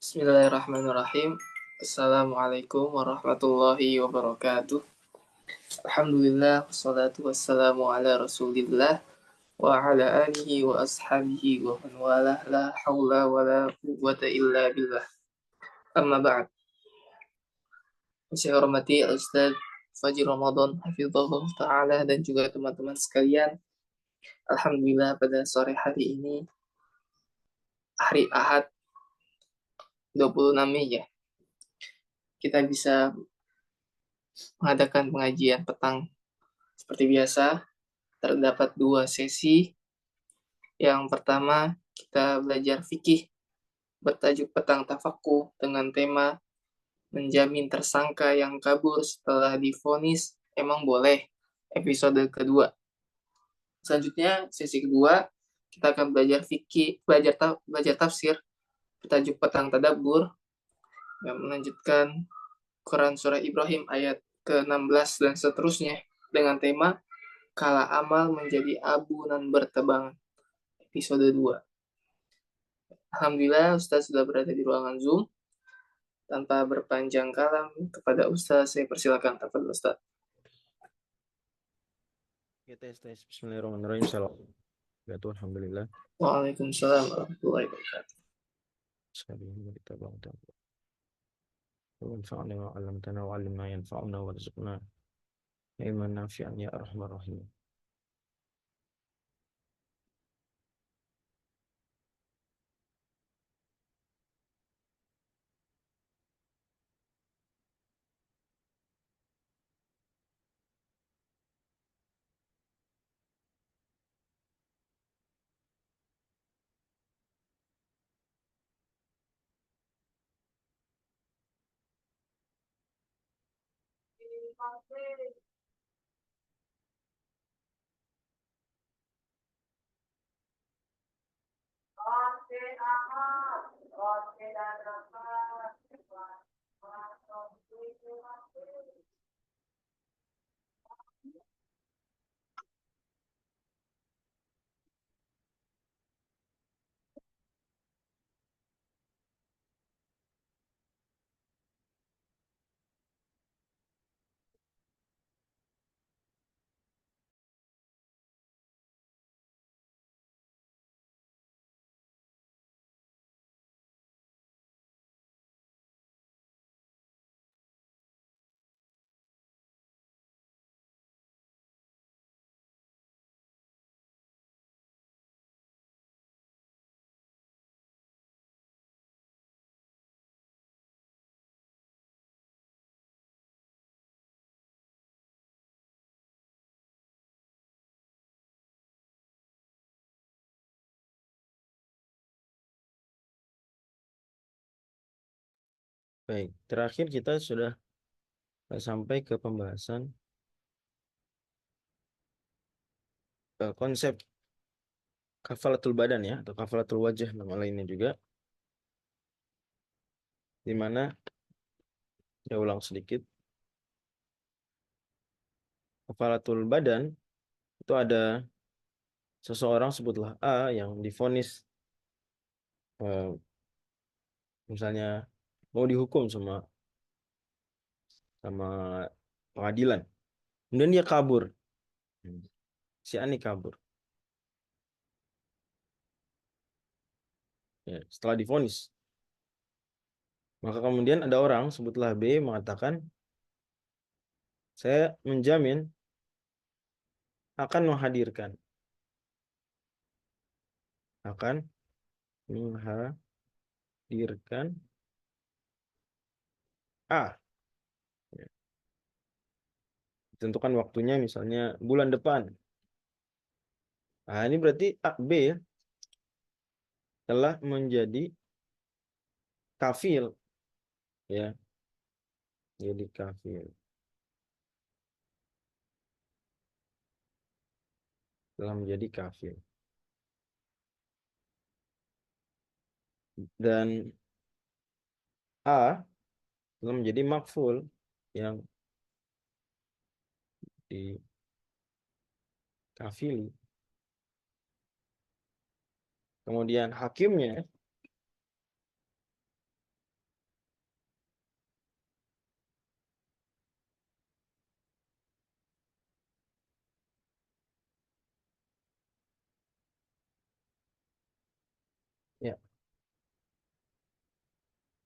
Bismillahirrahmanirrahim. Assalamualaikum warahmatullahi wabarakatuh. Alhamdulillah, wassalatu wassalamu ala rasulillah wa ala alihi wa ashabihi wa man wala la hawla wa la quwwata illa billah. Amma ba'd. Saya hormati Ustaz Fajri Ramadan hafizahullah ta'ala dan juga teman-teman sekalian. Alhamdulillah pada sore hari ini hari Ahad 26 Mei ya. Kita bisa mengadakan pengajian petang seperti biasa. Terdapat dua sesi. Yang pertama, kita belajar fikih bertajuk petang tafakuh dengan tema menjamin tersangka yang kabur setelah divonis emang boleh, episode kedua. Selanjutnya, sesi kedua, kita akan belajar fikih, belajar tafsir bertajuk petang tadabbur yang melanjutkan Quran surah Ibrahim ayat ke-16 dan seterusnya dengan tema kala amal menjadi abu nan bertebangan, episode 2. Alhamdulillah Ustaz sudah berada di ruangan Zoom. Tanpa berpanjang kalam, kepada Ustaz saya persilakan. Tafadhol Ustaz. Ya, tes. Bismillahirrahmanirrahim. Assalamualaikum. Alhamdulillah. Waalaikumsalam warahmatullahi wabarakatuh. Assalamualaikum warahmatullahi wabarakatuh. Wanfa'na wa 'allamtana wa 'allimna yanfa'una warzuqna ilman nafi'an ya arhamar rahimin. Baik, terakhir kita sudah sampai ke pembahasan konsep kafalatul badan ya, atau kafalatul wajah nama lainnya juga, di mana saya ulang sedikit. Kafalatul badan itu ada seseorang, sebutlah A, yang divonis misalnya mau dihukum sama sama pengadilan, kemudian dia kabur. Si A ini kabur ya, setelah divonis. Maka kemudian ada orang, sebutlah B, mengatakan, saya menjamin akan menghadirkan A. Ya, ditentukan waktunya misalnya bulan depan. Nah, ini berarti B ya, telah menjadi kafil ya, jadi kafil, telah menjadi kafil. Dan A telah menjadi makful yang dikafili. Kemudian hakimnya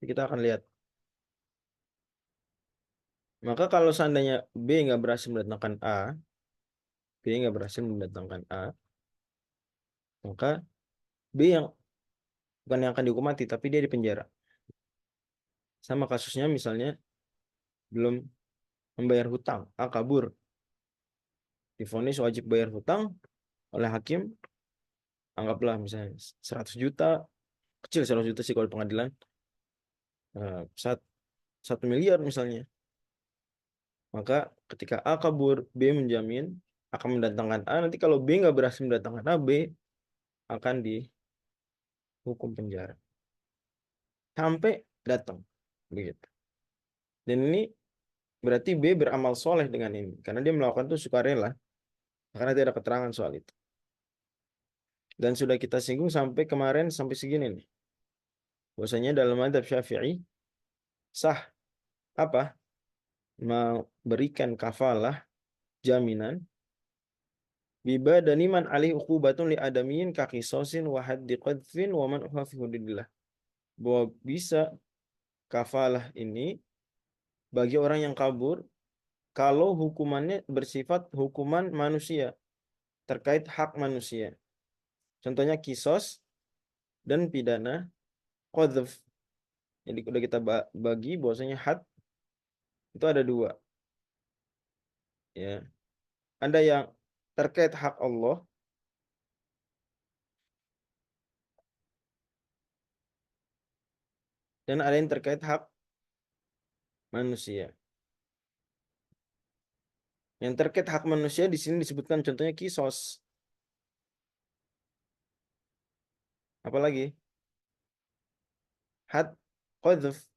Kita akan lihat. Maka kalau seandainya B nggak berhasil mendatangkan A, B nggak berhasil mendatangkan A, maka B yang bukan yang akan dihukum mati, tapi dia di penjara. Sama kasusnya misalnya belum membayar hutang, A kabur, divonis wajib bayar hutang oleh hakim, anggaplah misalnya 100 juta, kecil 100 juta sih kalau di pengadilan, eh, sat- 1 miliar misalnya. Maka ketika A kabur, B menjamin akan mendatangkan A. Nanti kalau B nggak berhasil mendatangkan A, B akan dihukum penjara sampai datang. Begitu. Dan ini berarti B beramal soleh dengan ini. Karena dia melakukan itu sukarela. Karena tidak ada keterangan soal itu. Dan sudah kita singgung sampai kemarin sampai segini nih. Bahwasanya dalam madhab Syafi'i sah apa? Memberikan kafalah jaminan biba daniman alih uqubatun li adamiyin kaqisosin wa haddi qadfin wa man uha fi hududillah. Bahwa bisa kafalah ini bagi orang yang kabur kalau hukumannya bersifat hukuman manusia terkait hak manusia. Contohnya kisos dan pidana qadhf. Jadi udah kita bagi bahwasanya had itu ada dua, ya. Ada yang terkait hak Allah dan ada yang terkait hak manusia. Yang terkait hak manusia di sini disebutkan contohnya kisos. Apalagi had qadhf.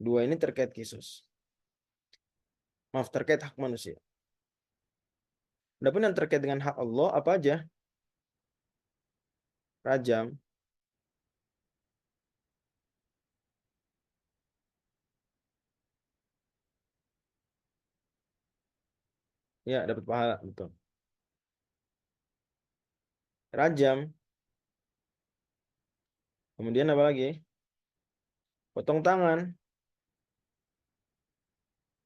Dua ini terkait kisos. Maaf, terkait hak manusia. Adapun yang terkait dengan hak Allah apa aja? Rajam, ya dapat pahala, betul. Rajam, kemudian apa lagi? Potong tangan.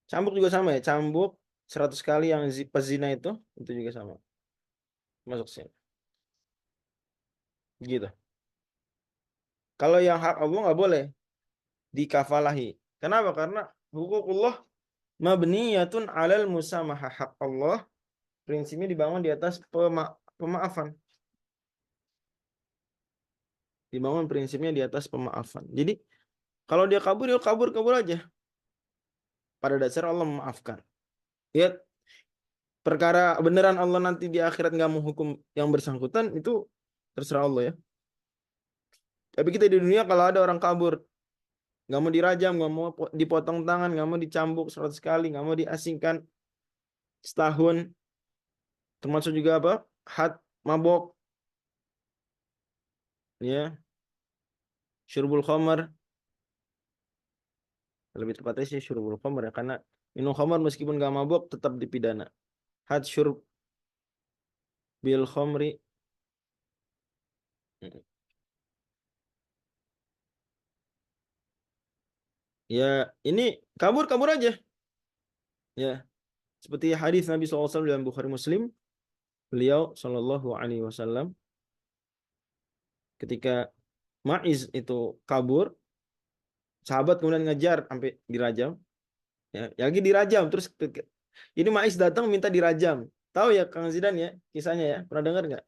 Cambuk juga sama ya, cambuk 100 kali yang pezina itu juga sama. Masuk sini. Gitu. Kalau yang hak Allah nggak boleh dikafalahi. Kenapa? Karena hukukullah mabniyatun alal musamahah. Hak Allah prinsipnya dibangun di atas pemaafan. Dibangun prinsipnya di atas pemaafan. Jadi kalau dia kabur, ya kabur kabur aja. Pada dasar Allah memaafkan. Ya, perkara beneran Allah nanti di akhirat nggak mau hukum yang bersangkutan itu terserah Allah ya. Tapi kita di dunia kalau ada orang kabur, nggak mau dirajam, nggak mau dipotong tangan, nggak mau dicambuk 100 kali, nggak mau diasingkan setahun, termasuk juga apa? Had mabok, ya, syurbul khamar, lebih tepatnya sih syurbul khamar ya, karena minum khamar meskipun nggak mabok tetap dipidana. Had syurb bil khamri, ya ini kabur kabur aja, ya. Seperti hadis Nabi SAW dalam Bukhari Muslim, beliau Shallallahu Alaihi Wasallam ketika Ma'iz itu kabur, sahabat kemudian ngejar sampai dirajam, ya, lagi dirajam terus ini Ma'iz datang minta dirajam. Tahu ya Kang Zidan ya kisahnya ya, pernah dengar nggak?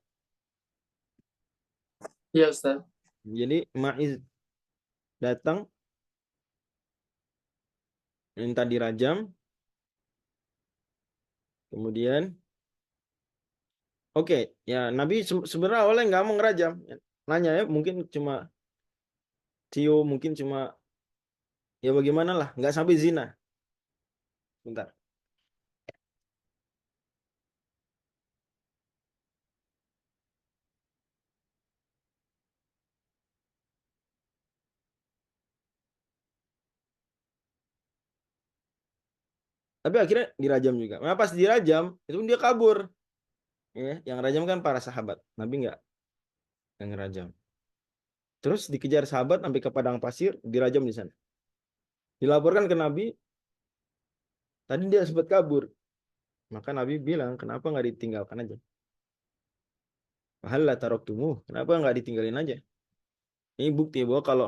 Iya, Ustaz. Jadi Ma'iz datang minta dirajam, kemudian oke, ya Nabi sebenarnya awalnya nggak mau ngerajam, ya, nanya ya mungkin cuma cium, mungkin cuma ya bagaimana lah, nggak sampai zina. Bentar. Tapi akhirnya dirajam juga. Nah, pas dirajam, itu dia kabur. Ya, yang rajam kan para sahabat. Nabi nggak yang ngerajam. Terus dikejar sahabat sampai ke padang pasir, dirajam di sana. Dilaporkan ke Nabi, tadi dia sempat kabur. Maka Nabi bilang, kenapa nggak ditinggalkan aja? Halla taraktumuh, kenapa nggak ditinggalin aja? Ini bukti bahwa kalau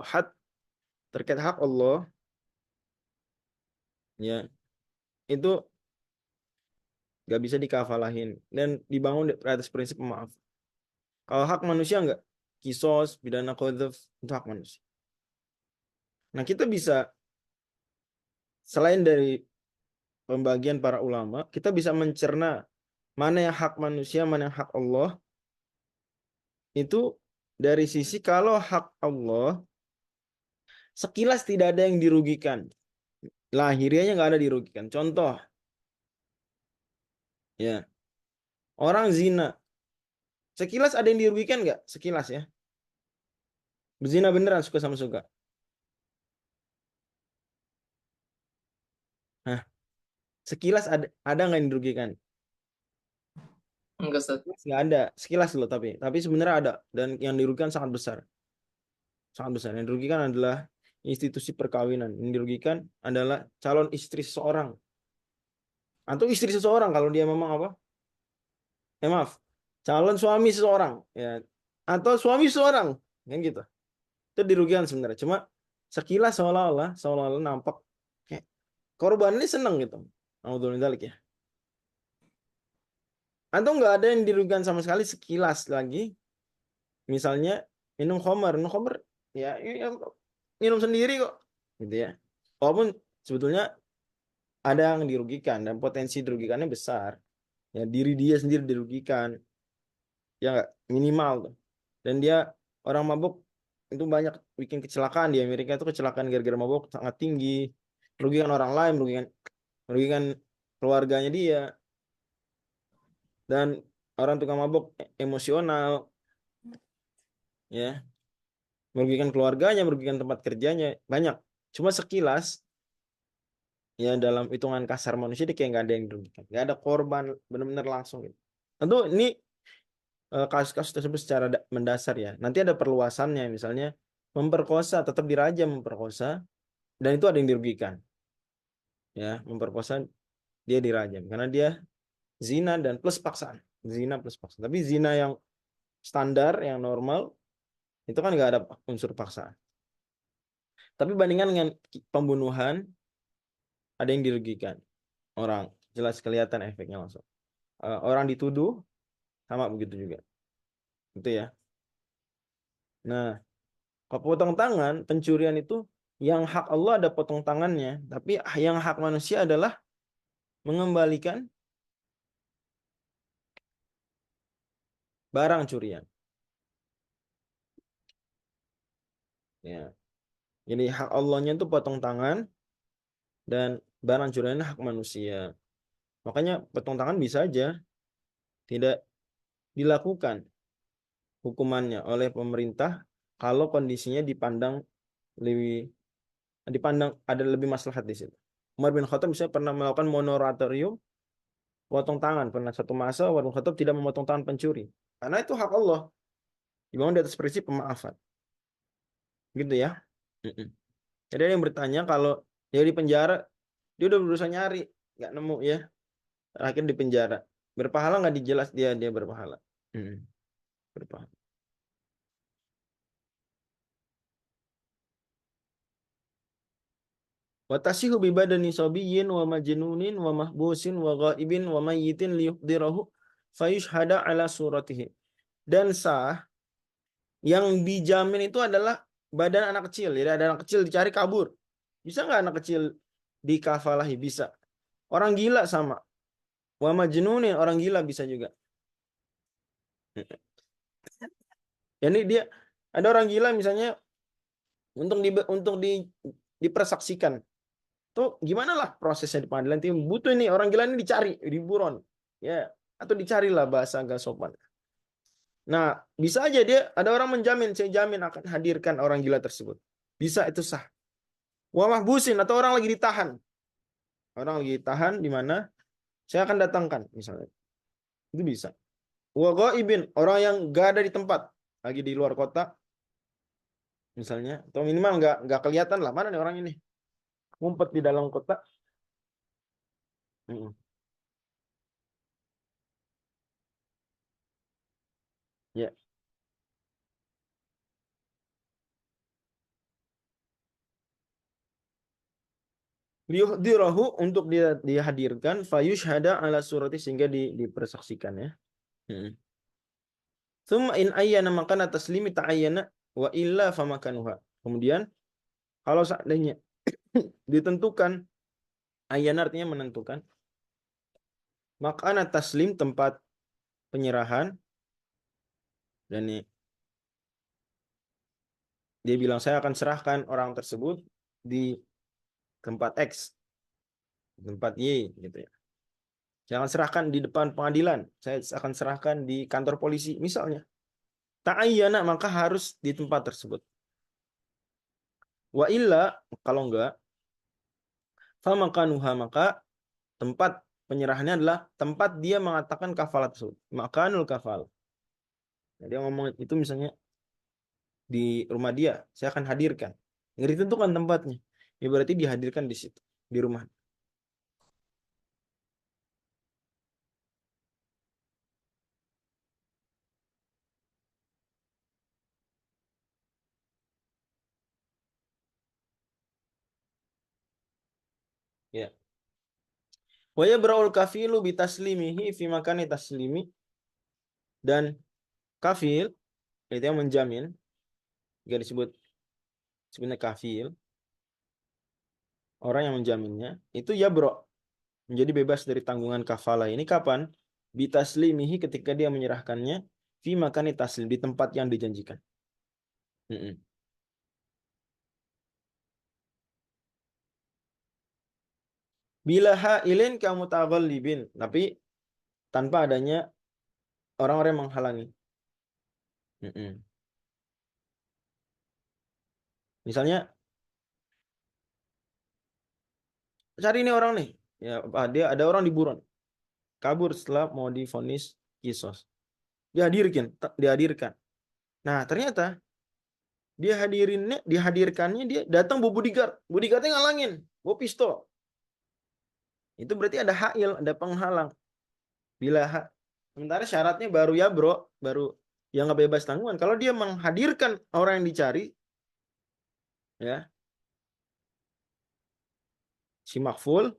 terkait hak Allah, ya itu nggak bisa dikafalahin dan dibangun di atas prinsip maaf. Kalau hak manusia nggak, kisos, pidana qadzaf, itu hak manusia. Nah kita bisa selain dari pembagian para ulama, kita bisa mencerna mana yang hak manusia, mana yang hak Allah. Itu dari sisi kalau hak Allah sekilas tidak ada yang dirugikan. Lahirianya nggak ada dirugikan. Contoh, ya orang zina. Sekilas ada yang dirugikan nggak? Sekilas ya. Berzina beneran suka sama suka. Nah, sekilas ada nggak yang dirugikan? Enggak, Ustaz. Nggak ada. Sekilas loh tapi sebenarnya ada dan yang dirugikan sangat besar. Sangat besar. Yang dirugikan adalah institusi perkawinan. Yang dirugikan adalah calon istri seseorang atau istri seseorang kalau dia memang apa? Maaf, calon suami seseorang ya atau suami seseorang kan gitu. Itu dirugikan sebenarnya. Cuma sekilas seolah-olah nampak kayak korban ini seneng gitu. Alhamdulillah ya. Atau nggak ada yang dirugikan sama sekali sekilas lagi. Misalnya minum khamar ya minum sendiri kok, gitu ya. Walaupun sebetulnya ada yang dirugikan dan potensi dirugikannya besar. Ya diri dia sendiri dirugikan, ya nggak minimal tuh. Dan dia orang mabuk itu banyak bikin kecelakaan di Amerika itu kecelakaan gara-gara mabuk sangat tinggi. Merugikan orang lain, merugikan keluarganya dia dan orang tukang mabuk emosional ya merugikan keluarganya, merugikan tempat kerjanya, banyak. Cuma sekilas, ya dalam hitungan kasar manusia, dia kayak nggak ada yang dirugikan. Nggak ada korban, benar-benar langsung gitu. Tentu ini kasus-kasus tersebut secara mendasar ya. Nanti ada perluasannya, misalnya memperkosa, tetap dirajam memperkosa, dan itu ada yang dirugikan. Ya, memperkosa dia dirajam. Karena dia zina dan plus paksaan. Zina plus paksaan. Tapi zina yang standar, yang normal, itu kan nggak ada unsur paksaan. Tapi bandingkan dengan pembunuhan, ada yang dirugikan orang, jelas kelihatan efeknya langsung. Orang dituduh sama begitu juga, gitu ya. Nah, kalau potong tangan pencurian itu yang hak Allah ada potong tangannya, tapi yang hak manusia adalah mengembalikan barang curian. Ya, jadi hak Allahnya itu potong tangan dan barang curiannya hak manusia. Makanya potong tangan bisa aja tidak dilakukan hukumannya oleh pemerintah kalau kondisinya lebih dipandang ada lebih maslahat di situ. Umar bin Khattab misalnya pernah melakukan moratorium potong tangan. Pernah satu masa Umar bin Khattab tidak memotong tangan pencuri. Karena itu hak Allah. Dibangun di atas prinsip pemaafan. Gitu ya. Mm-mm. Jadi ada yang bertanya kalau dia di penjara, dia udah berusaha nyari, nggak nemu ya. Terakhir di penjara. Berpahala nggak dijelas dia berpahala. Mm-mm. Berpahala. Watasihu bibadani sabiyin wa majnunin wa mahbusin wa ghaibin wa mayyitin liyuhdirahu fayushhada ala suratihi. Dan sah yang dijamin itu adalah badan anak kecil. Jadi ada anak kecil dicari kabur. Bisa nggak anak kecil dikafalahi? Bisa. Orang gila sama. Wa majnunin, orang gila bisa juga. Jadi dia ada orang gila misalnya untuk dipersaksikan. Tuh gimana lah prosesnya di pengadilan itu butuh ini orang gila ini dicari di buron. Ya, atau dicarilah bahasa agak sopan. Nah, bisa aja dia ada orang menjamin, saya jamin akan hadirkan orang gila tersebut. Bisa itu sah. Wa mahbusin atau orang lagi ditahan. Orang lagi ditahan di mana saya akan datangkan misalnya. Itu bisa. Wa ghaibin, orang yang gak ada di tempat, lagi di luar kota misalnya, atau minimal nggak kelihatan lah mana nih orang ini, ngumpet di dalam kota. Mm-mm. Ya, liyuhdirahu, untuk dia dihadirkan, fayushhada ala surati, sehingga dipersaksikan ya. Mm-mm. Tsumma in ayyana makana taslimi ta'ayyana wa illa famakanuha. Kemudian kalau seandainya ditentukan, ayyana artinya menentukan, makana taslim tempat penyerahan, dan dia bilang saya akan serahkan orang tersebut di tempat X, tempat Y gitu ya. Saya akan serahkan di depan pengadilan, saya akan serahkan di kantor polisi misalnya. Ta'ayyana, maka harus di tempat tersebut. Wa illa, kalau enggak, famakanuha, maka tempat penyerahannya adalah tempat dia mengatakan kafalah tersebut. Makanul kafal. Nah, dia ngomong itu misalnya di rumah dia, saya akan hadirkan. Nggak ditentukan tempatnya. Ya berarti dihadirkan di situ, di rumah. Ya. Wa yabra'ul kafilu bitaslimihi fi makani taslimi, dan kafil itu yang menjamin, jika disebut sebenarnya kafil, orang yang menjaminnya itu ya bro, menjadi bebas dari tanggungan kafalah ini kapan? Bitaslimihi, ketika dia menyerahkannya fi makani taslim, di tempat yang dijanjikan. Mm-mm. Bila hailin kamu taghallibin, tapi tanpa adanya orang-orang yang menghalangi. Mm-mm. Misalnya cari ini orang nih, ya dia ada orang di buron, kabur setelah mau divonis kisos, dihadirkan. Nah ternyata dihadirkannya dia datang bawa bodyguardnya ngalangin, bawa pistol. Itu berarti ada hail, ada penghalang. Bila sementara syaratnya baru ya bro, baru yang nggak bebas tanggungan. Kalau dia menghadirkan orang yang dicari, ya si makful,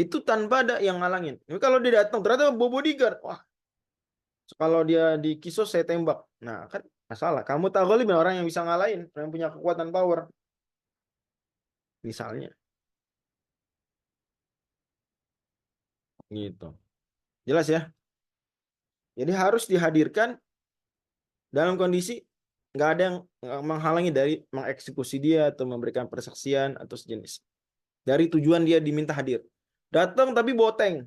itu tanpa ada yang ngalangin. Tapi kalau dia datang ternyata bawa bodyguard, wah, kalau dia di kisos saya tembak. Nah kan masalah. Kamu tahu kali orang yang bisa ngalahin, yang punya kekuatan power, misalnya, gitu. Jelas ya. Jadi harus dihadirkan dalam kondisi nggak ada yang menghalangi dari mengeksekusi dia atau memberikan persaksian atau sejenis. Dari tujuan dia diminta hadir. Datang tapi boteng.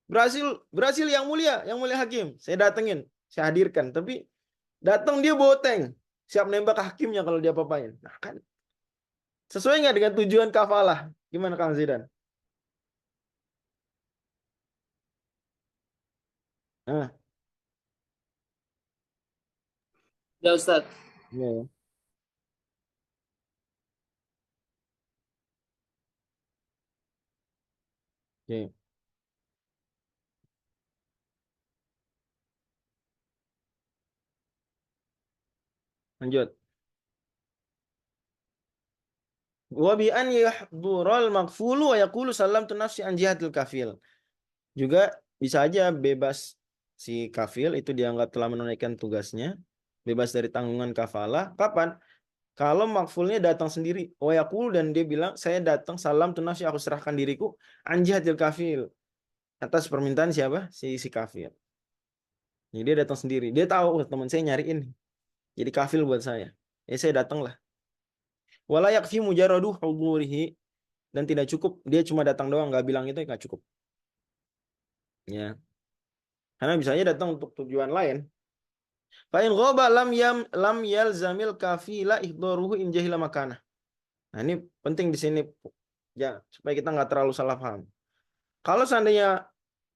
Berhasil, berhasil yang mulia hakim. Saya datengin, saya hadirkan. Tapi datang dia boteng. Siap nembak hakimnya kalau dia apain. Nah kan sesuai nggak dengan tujuan kafalah? Gimana Kang Zidan? Nah, Ya Ustadz, iya ya. Oke, lanjut. Wa bi an yahdhural maghfulu wa yaqulu salamtu nafsi an jihadil kafil. Juga bisa aja bebas, si kafil itu dianggap telah menunaikan tugasnya, bebas dari tanggungan kafalah. Kapan? Kalau makfulnya datang sendiri, wayakul, dan dia bilang saya datang salam tunasi, aku serahkan diriku anjatil kafil, atas permintaan siapa? Si kafil. Jadi dia datang sendiri. Dia tahu, "Oh, teman saya nyariin, jadi kafil buat saya. Ya saya datanglah. Wala yakfi mujarradu hudurihi, dan tidak cukup dia cuma datang doang nggak bilang itu nggak cukup. Ya, karena bisa aja datang untuk tujuan lain. Fa in ghaba lam yalzamil kafila ihdaruhu in jahila makana. Nah, ini penting di sini ya supaya kita nggak terlalu salah paham. Kalau seandainya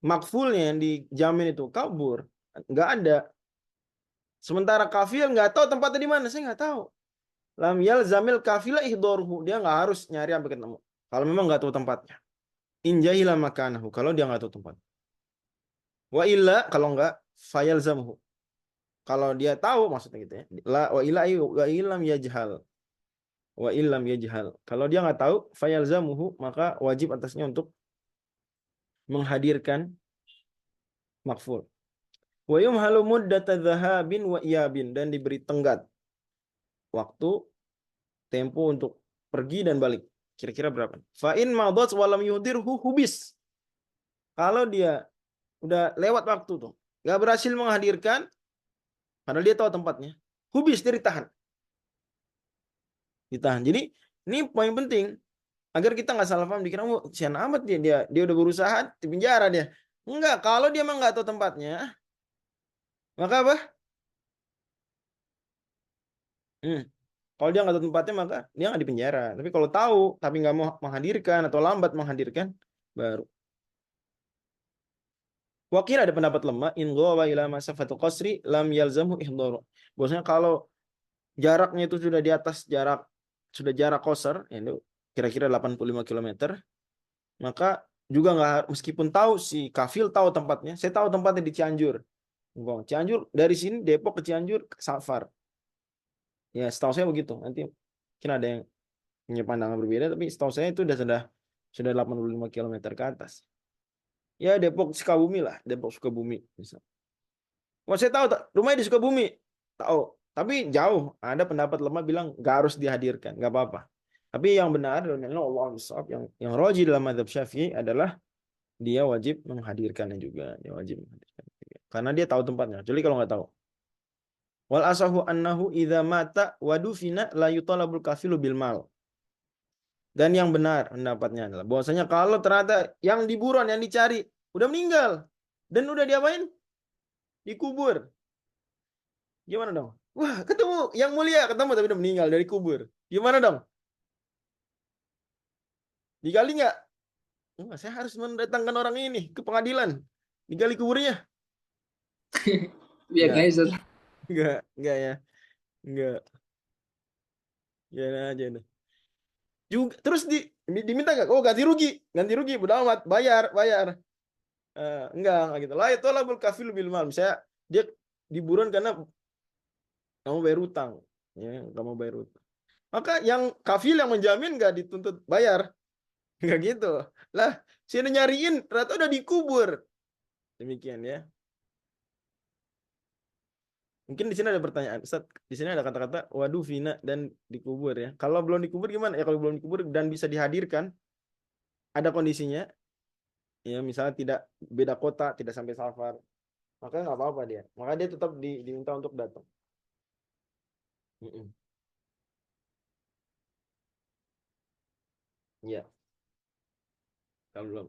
makfulnya yang dijamin itu kabur, nggak ada. Sementara kafil nggak tahu tempatnya di mana, saya nggak tahu. Lam yalzamil kafila ihdoruhu, dia nggak harus nyari sampai ketemu. Kalau memang nggak tahu tempatnya. In jahila makanahu, kalau dia nggak tahu tempat. Wa illa, kalau nggak fayalzamhu. Kalau dia tahu maksudnya gitu ya. La wa illa wa illam yajhal. Wa illam yajhal. Kalau dia nggak tahu, fayalzamuhu, maka wajib atasnya untuk menghadirkan makful. Wa yumhalu muddata dhahabin wa iyabin, dan diberi tenggat waktu tempo untuk pergi dan balik. Kira-kira berapa? Fa in madat wa lam yuhdirhu hubis. Kalau dia udah lewat waktu tuh, nggak berhasil menghadirkan, padahal dia tahu tempatnya, hubis, dia ditahan. Ditahan. Jadi ini poin penting agar kita nggak salah paham, dikira oh sian amat dia udah berusaha di penjara dia. Enggak, kalau dia emang nggak tahu tempatnya, maka apa? Hmm. Kalau dia nggak tahu tempatnya, maka dia nggak di penjara. Tapi kalau tahu tapi nggak mau menghadirkan atau lambat menghadirkan, baru. Wakil ada pendapat lemah, in ghawa ila masafatul qasri lam yalzamhu ihdharu. Bosnya kalau jaraknya itu sudah di atas jarak qasar, itu kira-kira 85 km, maka juga nggak, meskipun tahu si kafil tahu tempatnya, saya tahu tempatnya di Cianjur. Cianjur dari sini Depok ke Cianjur safar. Ya, setahu saya begitu. Nanti mungkin ada yang punya pandangan berbeda, tapi setahu saya itu sudah 85 km ke atas. Ya Depok Sukabumi lah, Depok Sukabumi misal. Wah, saya tahu rumahnya di Sukabumi. Tahu. Tapi jauh. Ada pendapat lemah bilang nggak harus dihadirkan, nggak apa-apa. Tapi yang benar, yang roji dalam mazhab Syafi'i adalah dia wajib menghadirkannya juga. Dia wajib menghadirkan juga. Karena dia tahu tempatnya. Jadi kalau nggak tahu. Wal asahu annahu idza mata wa dufina la yutalabul kafilu bil mal. Dan yang benar pendapatnya adalah bahwasanya kalau ternyata yang diburon, yang dicari udah meninggal dan udah diapain? Dikubur. Gimana dong? Wah, ketemu yang mulia, ketemu tapi udah meninggal dari kubur. Gimana dong? Digali nggak? Wah, saya harus mendatangkan orang ini ke pengadilan. Digali kuburnya? Biar Nggak, nggak bisa. nggak ya. Nggak. Ya aja deh. Juga, terus diminta nggak? Oh, ganti rugi, bodo amat, bayar, bayar. Enggak gitu. Lah itu lah kafil bil mal. Misalnya dia diburon karena kamu bayar utang, ya, kamu bayar utang. Maka yang kafil yang menjamin nggak dituntut bayar, nggak gitu. Lah, sini nyariin, ternyata udah dikubur. Demikian ya. Mungkin di sini ada pertanyaan, Ustaz. Di sini ada kata-kata waduh fina dan dikubur ya. Kalau belum dikubur gimana? Ya kalau belum dikubur dan bisa dihadirkan, ada kondisinya, ya misalnya tidak beda kota, tidak sampai safar, maka nggak apa-apa dia. Maka dia tetap diminta untuk datang. Mm-mm. Ya, kalau belum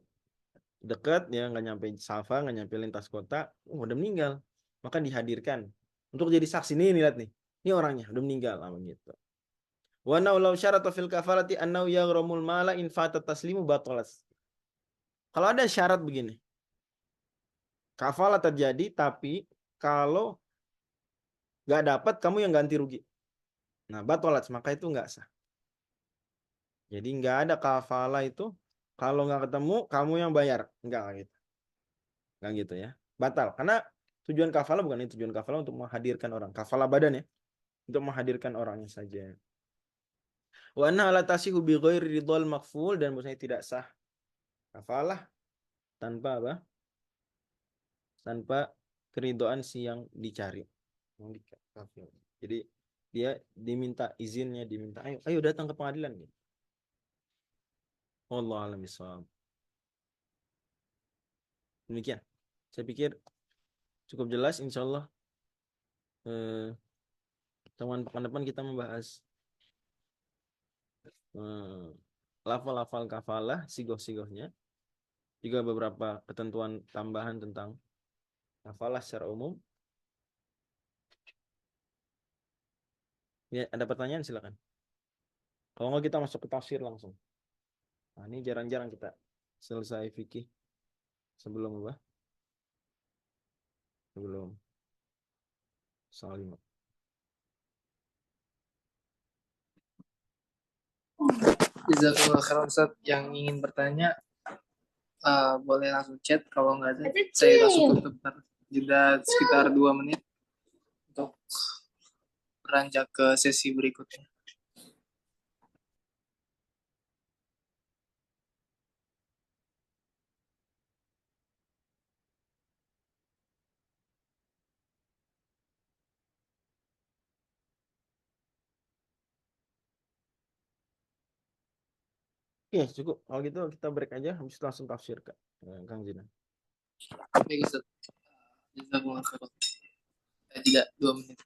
dekat ya nggak nyampe safar, nggak nyampe lintas kota, udah meninggal, maka dihadirkan untuk jadi saksi. Nih, lihat nih, ini orangnya udah meninggal lah gitu. Wa naulau syarata fil kafalati annau yaghramul mala in fatat taslimu batalas. Kalau ada syarat begini, kafalah terjadi tapi kalau nggak dapat kamu yang ganti rugi. Nah, batalas maka itu nggak sah. Jadi nggak ada kafalah itu kalau nggak ketemu kamu yang bayar, nggak gitu, nggak gitu ya. Batal karena tujuan kafalah bukan itu, tujuan kafalah untuk menghadirkan orang, kafalah badan ya, untuk menghadirkan orangnya saja. Wa anna la tasihu bi ghairi ridhal makful, dan maksudnya tidak sah kafalah tanpa apa? Tanpa keridoan si yang dicari. Kafil. Jadi dia diminta izinnya, diminta ayo ayo datang ke pengadilan gitu. Allah alam bisawab. Demikian. Saya pikir cukup jelas, insya Allah. Teman pekan depan kita membahas eh, lafal-lafal kafalah, sigoh-sigohnya, juga beberapa ketentuan tambahan tentang kafalah secara umum. Ya, ada pertanyaan silakan. Kalau nggak kita masuk ke tafsir langsung. Nah, ini jarang-jarang kita selesai fikih Sebelum apa? Sebelum soal 5. Jazakumullah khairan Ustaz. Yang ingin bertanya boleh langsung chat, kalau nggak ada saya langsung tutup. Jeda sekitar 2 menit untuk beranjak ke sesi berikutnya. Iya cukup. Kalau gitu kita break aja, habis itu langsung tafsir Kak. Kang Zina. Baik Ustaz. Jazakumullah khairan. Jeda 2 menit.